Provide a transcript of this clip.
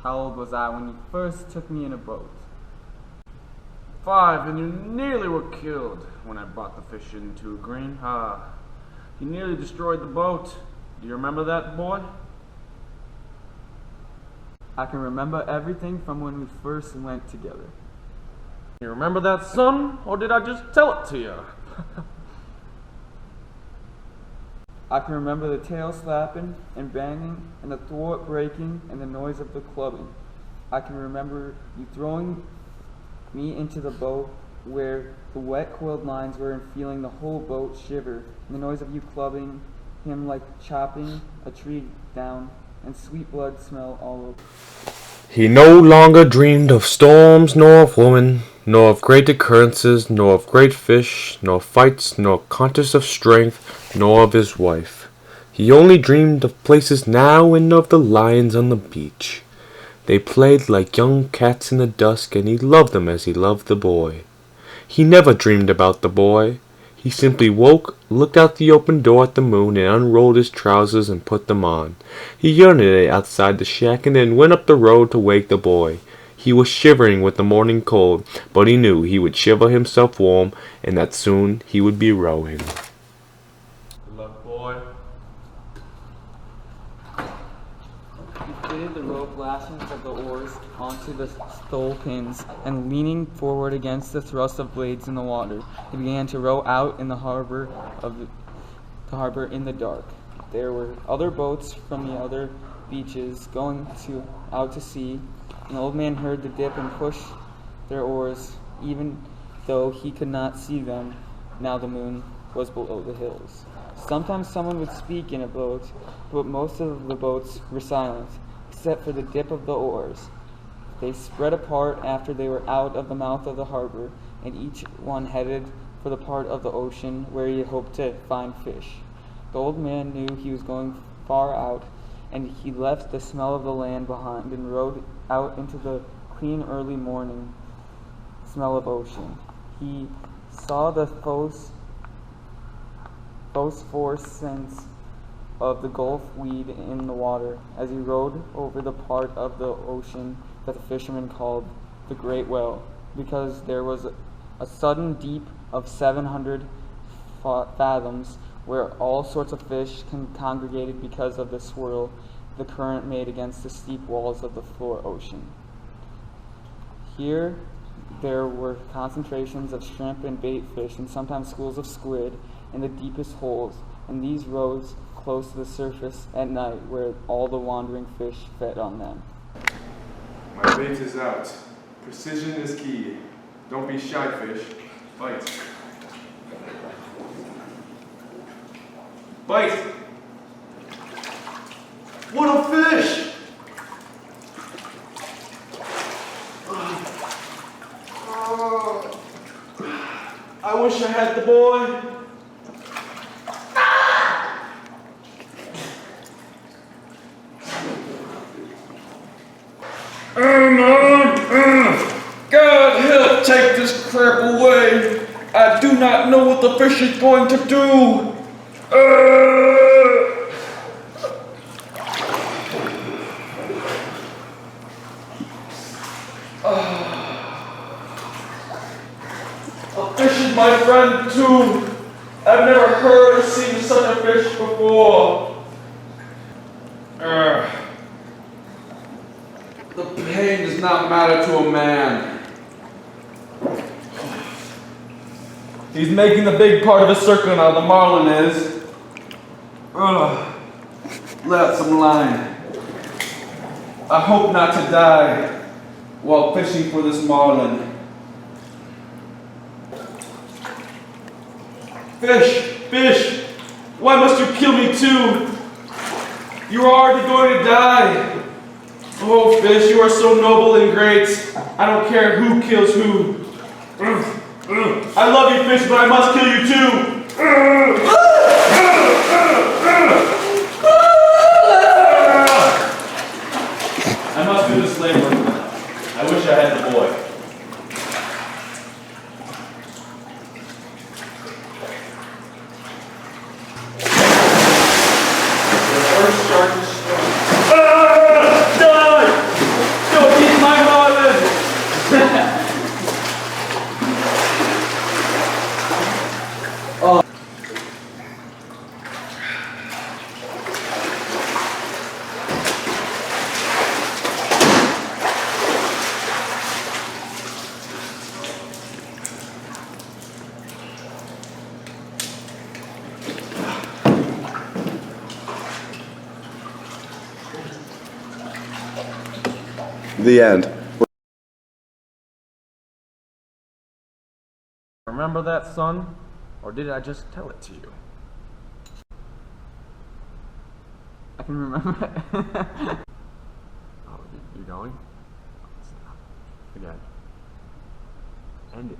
How old was I when you first took me in a boat? 5, and you nearly were killed when I brought the fish into a green. You nearly destroyed the boat. Do you remember that, boy? I can remember everything from when we first went together. You remember that, son? Or did I just tell it to you? I can remember the tail slapping and banging and the thwart breaking and the noise of the clubbing. I can remember you throwing me into the boat where the wet coiled lines were and feeling the whole boat shiver, and the noise of you clubbing him like chopping a tree down, and sweet blood smell all over. He no longer dreamed of storms, nor of women, nor of great occurrences, nor of great fish, nor fights, nor contests of strength, nor of his wife. He only dreamed of places now and of the lions on the beach. They played like young cats in the dusk, and he loved them as he loved the boy. He never dreamed about the boy. He simply woke, looked out the open door at the moon, and unrolled his trousers and put them on. He urinated outside the shack and then went up the road to wake the boy. He was shivering with the morning cold, but he knew he would shiver himself warm, and that soon he would be rowing. Good luck, boy. He fitted the rope lashings of the oars onto the thole pins, and leaning forward against the thrust of blades in the water, he began to row out in the harbor in the dark. There were other boats from the other beaches going out to sea. An old man heard the dip and push their oars, even though he could not see them. Now the moon was below the hills. Sometimes someone would speak in a boat, but most of the boats were silent, except for the dip of the oars. They spread apart after they were out of the mouth of the harbor, and each one headed for the part of the ocean where he hoped to find fish. The old man knew he was going far out, and he left the smell of the land behind and rowed out into the clean early morning smell of ocean. He saw the phosphorescence of the gulf weed in the water as he rowed over the part of the ocean that the fishermen called the Great Well, because there was a sudden deep of 700 fathoms where all sorts of fish congregated because of the swirl the current made against the steep walls of the floor ocean. Here there were concentrations of shrimp and bait fish, and sometimes schools of squid in the deepest holes, and these rose close to the surface at night where all the wandering fish fed on them. My bait is out. Precision is key. Don't be shy, fish. Bite. Bite! What a fish! I wish I had the boy. God help take this crap away. I do not know what the fish is going to do. A fish is my friend too. I've never heard or seen such a fish before. The pain does not matter to a man. He's making the big part of his circle now, the marlin is. Let out some line. I hope not to die while fishing for this marlin. Fish! Fish! Why must you kill me too? You are already going to die. Oh, fish, you are so noble and great. I don't care who kills who. I love you, fish, but I must kill you too. I must do this labor. I wish I had the boy. The first shark is strong. Die! The end. Remember that, son? Or did I just tell it to you? I can remember. Oh, you going? Again. End it.